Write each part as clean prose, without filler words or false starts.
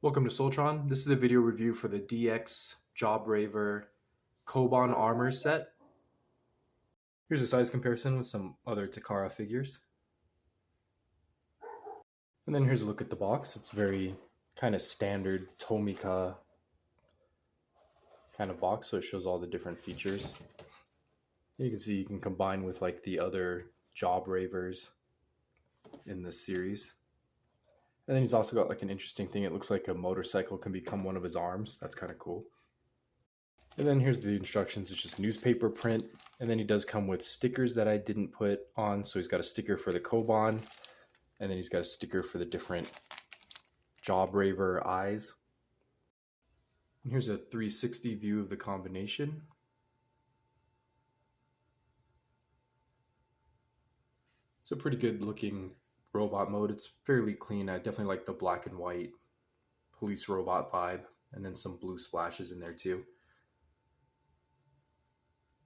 Welcome to Soltron. This is the video review for the DX Jawbreaver Koban armor set. Here's a size comparison with some other Takara figures. And then here's a look at the box. It's very kind of standard Tomika kind of box, so it shows all the different features. You can see you can combine with like the other Jawbravers in this series. And then he's also got like an interesting thing. It looks like a motorcycle can become one of his arms. That's kind of cool. And then here's the instructions. It's just newspaper print. And then he does come with stickers that I didn't put on. So he's got a sticker for the Koban. And then he's got a sticker for the different Jawbraver eyes. And here's a 360 view of the combination. It's a pretty good looking robot mode. It's fairly clean. I definitely like the black and white police robot vibe, and then some blue splashes in there too.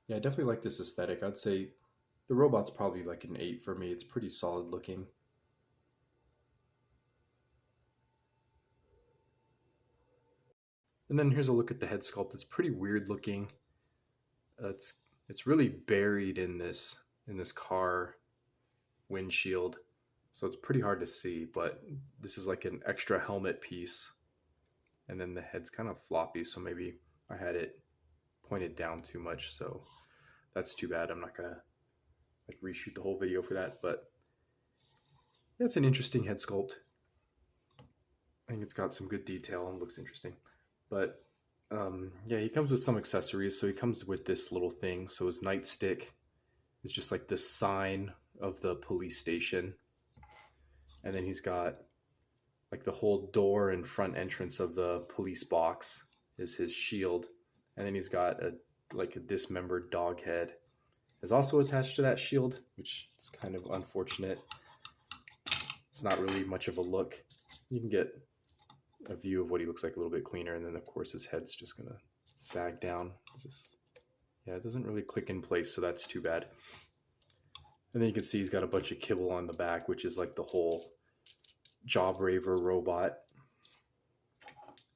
Yeah, I definitely like this aesthetic. I'd say the robot's probably like an 8 for me. It's pretty solid looking. And then here's a look at the head sculpt. It's pretty weird looking. It's really buried in this car windshield. So it's pretty hard to see, but this is like an extra helmet piece. And then the head's kind of floppy, so maybe I had it pointed down too much, so that's too bad. I'm not gonna like reshoot the whole video for that, but that's an interesting head sculpt. I think it's got some good detail and looks interesting. But yeah, he comes with some accessories. So he comes with this little thing. So his nightstick is just like this sign of the police station. And then he's got like the whole door and front entrance of the police box is his shield. And then he's got a dismembered dog head is also attached to that shield, which is kind of unfortunate. It's not really much of a look. You can get a view of what he looks like a little bit cleaner. And then of course his head's just gonna sag down. Yeah, it doesn't really click in place, so that's too bad. And then you can see he's got a bunch of kibble on the back, which is like the whole Jawbreaver Robot.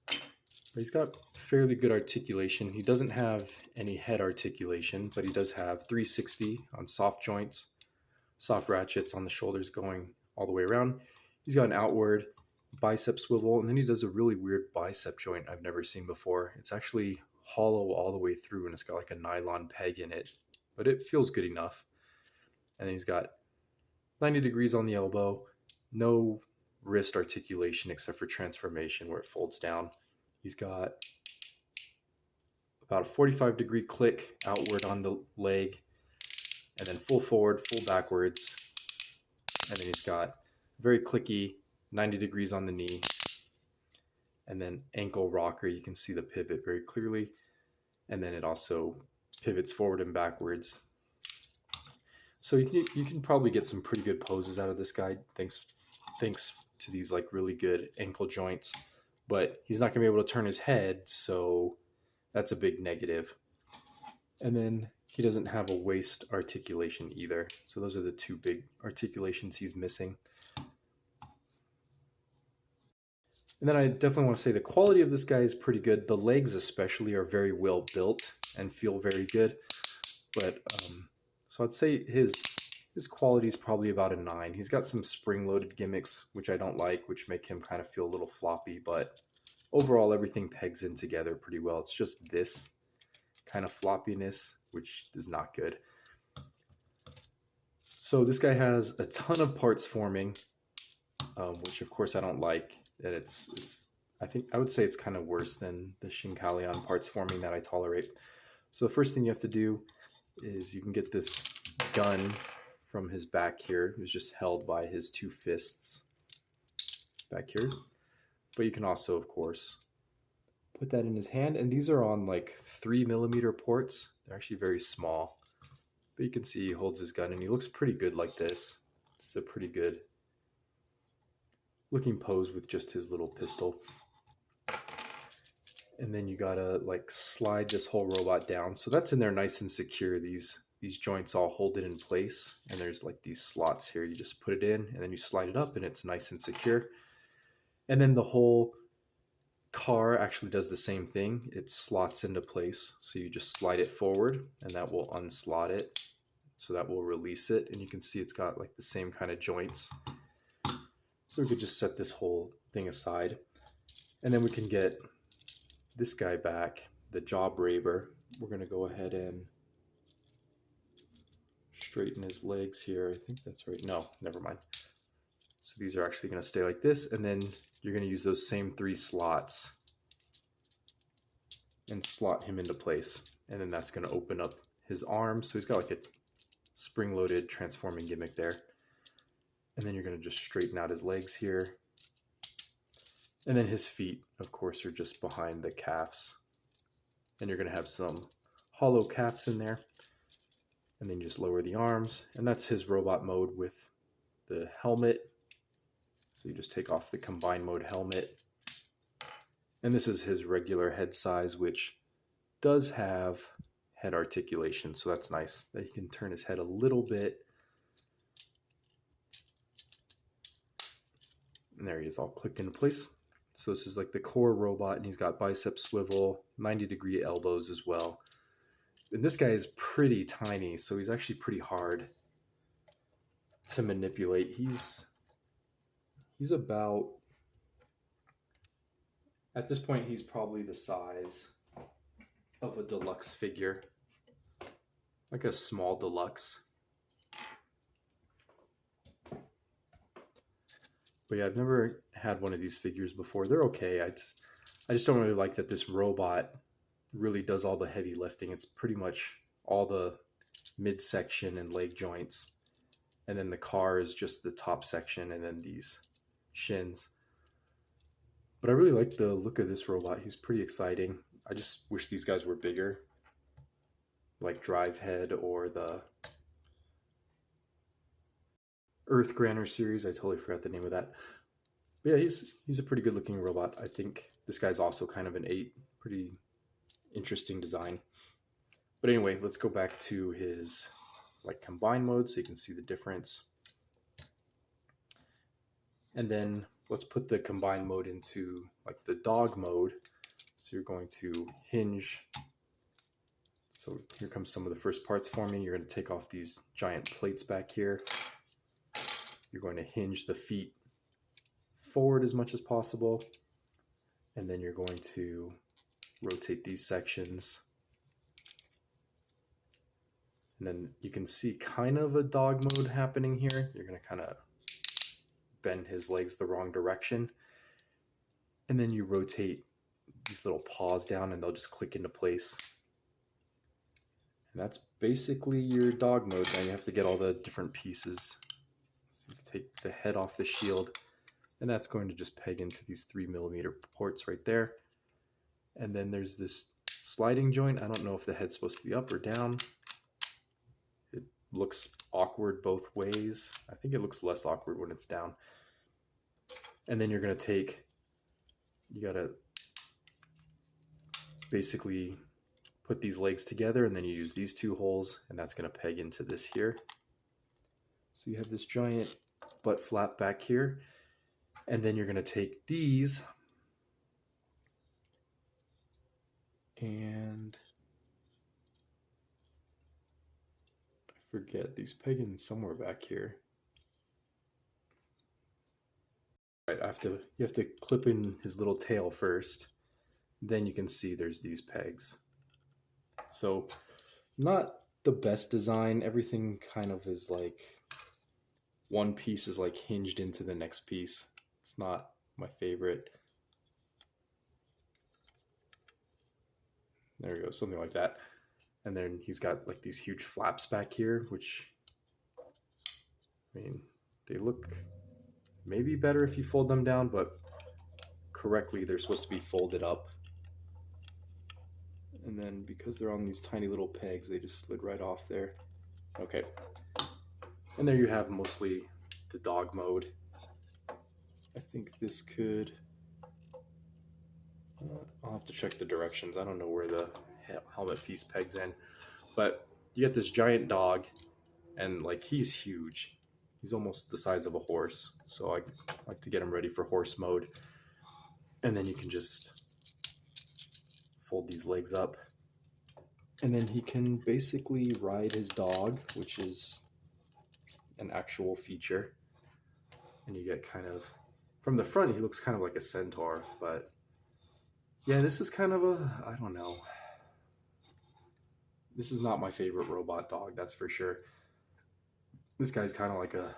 But he's got fairly good articulation. He doesn't have any head articulation, but he does have 360 on soft joints, soft ratchets on the shoulders going all the way around. He's got an outward bicep swivel, and then he does a really weird bicep joint I've never seen before. It's actually hollow all the way through, and it's got like a nylon peg in it, but it feels good enough. And then he's got 90 degrees on the elbow, no wrist articulation except for transformation where it folds down. He's got about a 45-degree click outward on the leg, and then full forward, full backwards. And then he's got very clicky 90 degrees on the knee, and then ankle rocker. You can see the pivot very clearly. And then it also pivots forward and backwards. So you can probably get some pretty good poses out of this guy thanks to these like really good ankle joints, but he's not gonna be able to turn his head, so that's a big negative. And then he doesn't have a waist articulation either. So those are the two big articulations he's missing. And then I definitely want to say the quality of this guy is pretty good. The legs especially are very well built and feel very good. But so I'd say his quality is probably about a 9. He's got some spring-loaded gimmicks, which I don't like, which make him kind of feel a little floppy. But overall, everything pegs in together pretty well. It's just this kind of floppiness, which is not good. So this guy has a ton of parts forming, which of course I don't like. That I would say it's kind of worse than the Shinkalion parts forming that I tolerate. So the first thing you have to do is you can get this gun from his back here. It was just held by his two fists back here. But you can also, of course, put that in his hand. And these are on like 3mm ports. They're actually very small. But you can see he holds his gun and he looks pretty good like this. It's a pretty good looking pose with just his little pistol. And then you gotta like slide this whole robot down. So that's in there nice and secure. These joints all hold it in place. And there's like these slots here. You just put it in and then you slide it up and it's nice and secure. And then the whole car actually does the same thing. It slots into place. So you just slide it forward and that will unslot it. So that will release it. And you can see it's got like the same kind of joints. So we could just set this whole thing aside. And then we can get this guy back, the Jawbreaver. We're going to go ahead and straighten his legs here. I think that's right. No, never mind. So these are actually going to stay like this, and then you're going to use those same 3 slots and slot him into place. And then that's going to open up his arms. So he's got like a spring-loaded transforming gimmick there. And then you're going to just straighten out his legs here. And then his feet, of course, are just behind the calves. And you're going to have some hollow calves in there. And then you just lower the arms. And that's his robot mode with the helmet. So you just take off the combined mode helmet. And this is his regular head size, which does have head articulation. So that's nice that he can turn his head a little bit. And there he is, all clicked into place. So this is like the core robot, and he's got bicep swivel, 90-degree elbows as well. And this guy is pretty tiny, so he's actually pretty hard to manipulate. He's about, at this point, he's probably the size of a deluxe figure, like a small deluxe. But yeah, I've never had one of these figures before. They're okay. I just don't really like that this robot really does all the heavy lifting. It's pretty much all the midsection and leg joints. And then the car is just the top section and then these shins. But I really like the look of this robot. He's pretty exciting. I just wish these guys were bigger. Like Drive Head or the Earth Granner series. I totally forgot the name of that. But yeah, he's a pretty good looking robot. I think this guy's also kind of an 8. Pretty interesting design. But anyway, let's go back to his like combined mode so you can see the difference. And then let's put the combined mode into like the dog mode. So you're going to hinge. So here comes some of the first parts forming. You're going to take off these giant plates back here. You're going to hinge the feet forward as much as possible. And then you're going to rotate these sections. And then you can see kind of a dog mode happening here. You're going to kind of bend his legs the wrong direction. And then you rotate these little paws down and they'll just click into place. And that's basically your dog mode. Now you have to get all the different pieces. So you can take the head off the shield, and that's going to just peg into these 3mm ports right there. And then there's this sliding joint. I don't know if the head's supposed to be up or down. It looks awkward both ways. I think it looks less awkward when it's down. And then you're going to take, you got to basically put these legs together, and then you use these 2 holes, and that's going to peg into this here. So you have this giant butt flap back here, and then you're going to take these and I forget, these peg in somewhere back here. Right, you have to clip in his little tail first. Then you can see there's these pegs. So not the best design. Everything kind of is like, one piece is like hinged into the next piece. It's not my favorite. There we go, something like that. And then he's got like these huge flaps back here, which, I mean, they look maybe better if you fold them down, but correctly they're supposed to be folded up. And then because they're on these tiny little pegs, they just slid right off there. Okay. And there you have mostly the dog mode. I think this could, I'll have to check the directions. I don't know where the helmet piece pegs in, but you get this giant dog, and like he's huge. He's almost the size of a horse. So I like to get him ready for horse mode. And then you can just fold these legs up. And then he can basically ride his dog, which is an actual feature. And you get kind of, from the front, he looks kind of like a centaur, but yeah, this is kind of I don't know. This is not my favorite robot dog, that's for sure. This guy's kind of like a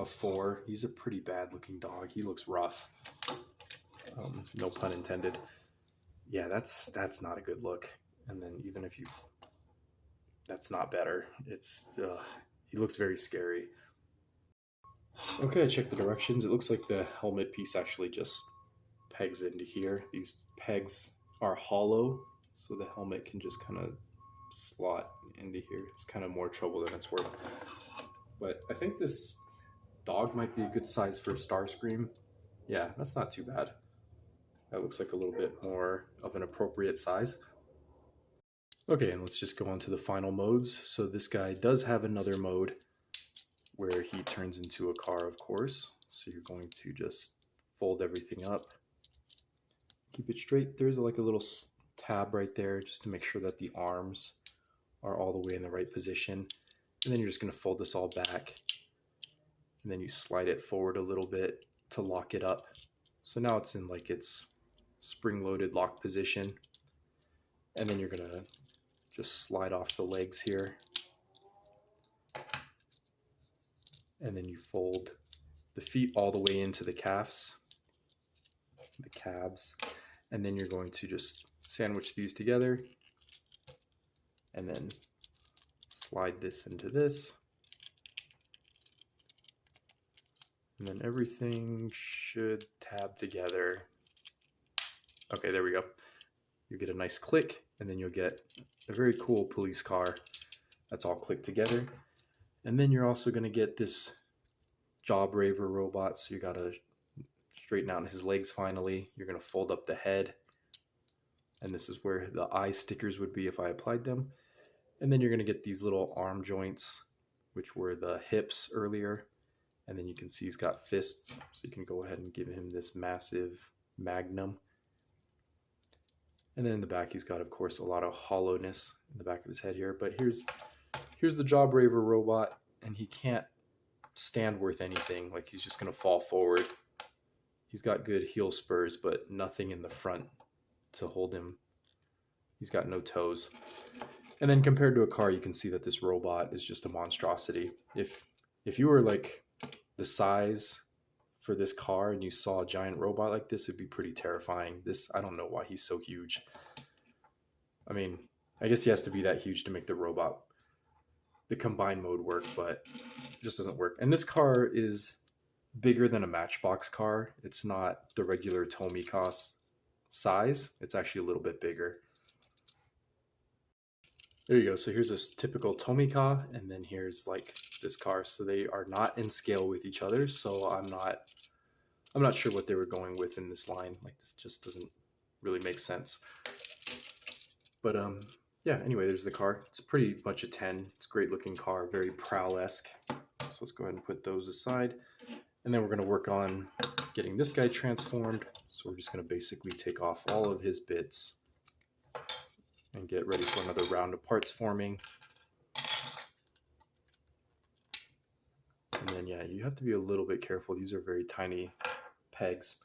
4. He's a pretty bad looking dog. He looks rough. No pun intended. Yeah, that's not a good look. And then even if you, that's not better. It's, he looks very scary. Okay, I checked the directions. It looks like the helmet piece actually just pegs into here. These pegs are hollow, so the helmet can just kind of slot into here. It's kind of more trouble than it's worth. But I think this dog might be a good size for Starscream. Yeah, that's not too bad. That looks like a little bit more of an appropriate size. Okay, and let's just go on to the final modes. So this guy does have another mode where he turns into a car, of course. So you're going to just fold everything up. Keep it straight. There's like a little tab right there just to make sure that the arms are all the way in the right position. And then you're just going to fold this all back. And then you slide it forward a little bit to lock it up. So now it's in like its spring-loaded lock position. And then you're going to just slide off the legs here. And then you fold the feet all the way into the calves, the calves. And then you're going to just sandwich these together and then slide this into this. And then everything should tab together. Okay, there we go. You get a nice click, and then you'll get a very cool police car that's all clicked together. And then you're also going to get this Jawbreaver robot, so you got to straighten out his legs finally. You're going to fold up the head, and this is where the eye stickers would be if I applied them. And then you're going to get these little arm joints, which were the hips earlier. And then you can see he's got fists, so you can go ahead and give him this massive magnum. And then in the back, he's got, of course, a lot of hollowness in the back of his head here. But here's the Jawbreaver robot, and he can't stand worth anything. Like, he's just going to fall forward. He's got good heel spurs, but nothing in the front to hold him. He's got no toes. And then compared to a car, you can see that this robot is just a monstrosity. If you were like the size for this car and you saw a giant robot like this, it'd be pretty terrifying. I don't know why he's so huge. I mean, I guess he has to be that huge to make the combined mode work, but it just doesn't work. And this car is bigger than a Matchbox car. It's not the regular Tomica size. It's actually a little bit bigger. There you go. So here's this typical Tomica, and then here's like this car. So they are not in scale with each other. So I'm not sure what they were going with in this line. Like, this just doesn't really make sense. But yeah, anyway, there's the car. It's pretty much a 10. It's a great looking car, very Prowl-esque. So let's go ahead and put those aside. And then we're going to work on getting this guy transformed. So we're just going to basically take off all of his bits and get ready for another round of parts forming. And then, yeah, you have to be a little bit careful. These are very tiny pegs.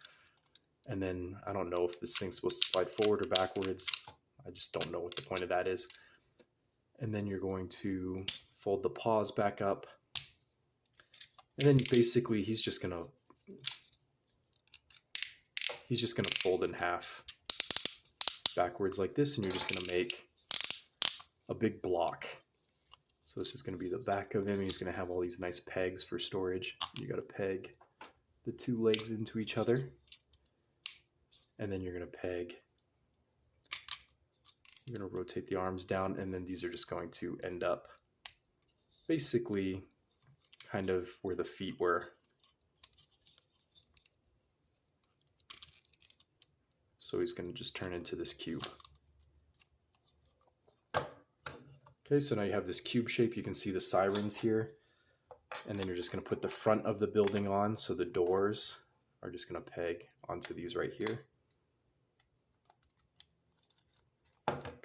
And then I don't know if this thing's supposed to slide forward or backwards. I just don't know what the point of that is. And then you're going to fold the paws back up. And then basically he's just gonna fold in half backwards like this, and you're just gonna make a big block. So this is gonna be the back of him. He's gonna have all these nice pegs for storage. You gotta peg the two legs into each other. And then you're gonna rotate the arms down, and then these are just going to end up basically kind of where the feet were. So he's going to just turn into this cube. Okay, so now you have this cube shape. You can see the sirens here. And then you're just going to put the front of the building on, so the doors are just going to peg onto these right here.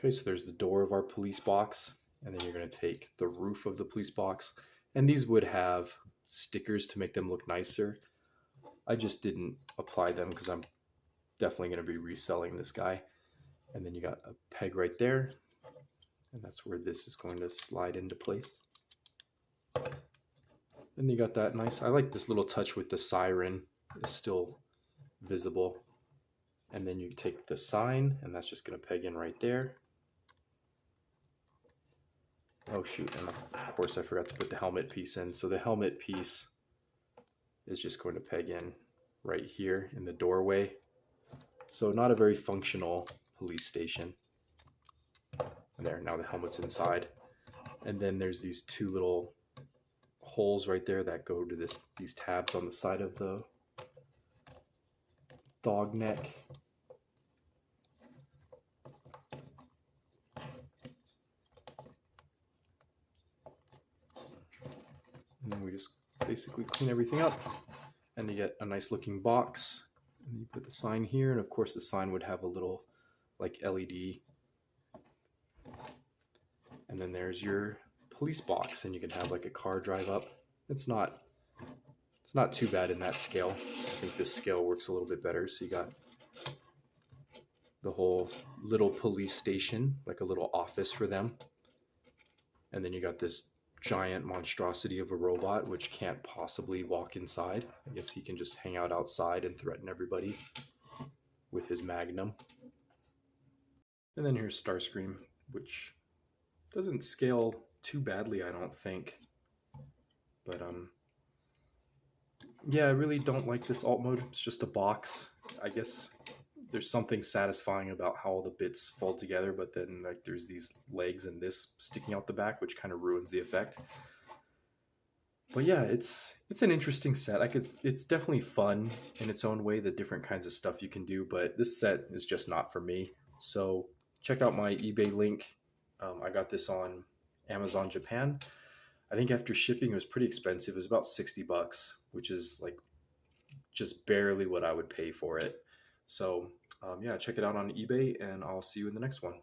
Okay, so there's the door of our police box, and then you're going to take the roof of the police box, and these would have stickers to make them look nicer. I just didn't apply them because I'm definitely going to be reselling this guy. And then you got a peg right there, and that's where this is going to slide into place. And you got that nice, I like this little touch with the siren is still visible. And then you take the sign, and that's just going to peg in right there. Oh shoot, and of course I forgot to put the helmet piece in. So the helmet piece is just going to peg in right here in the doorway. So not a very functional police station. And there, now the helmet's inside. And then there's these two little holes right there that go to these tabs on the side of the dog neck. And then we just basically clean everything up, and you get a nice looking box. And you put the sign here, and of course the sign would have a little like LED. And then there's your police box, and you can have like a car drive up. It's not too bad in that scale. I think this scale works a little bit better. So you got the whole little police station, like a little office for them. And then you got this giant monstrosity of a robot which can't possibly walk inside. I guess he can just hang out outside and threaten everybody with his magnum. And then here's Starscream, which doesn't scale too badly, I don't think. But yeah, I really don't like this alt mode. It's just a box. I guess there's something satisfying about how all the bits fall together, but then like there's these legs and this sticking out the back, which kind of ruins the effect. But yeah, it's an interesting set. It's definitely fun in its own way, the different kinds of stuff you can do, but this set is just not for me. So check out my eBay link. I got this on Amazon Japan. I think after shipping it was pretty expensive. It was about $60, which is like just barely what I would pay for it. So yeah, check it out on eBay, and I'll see you in the next one.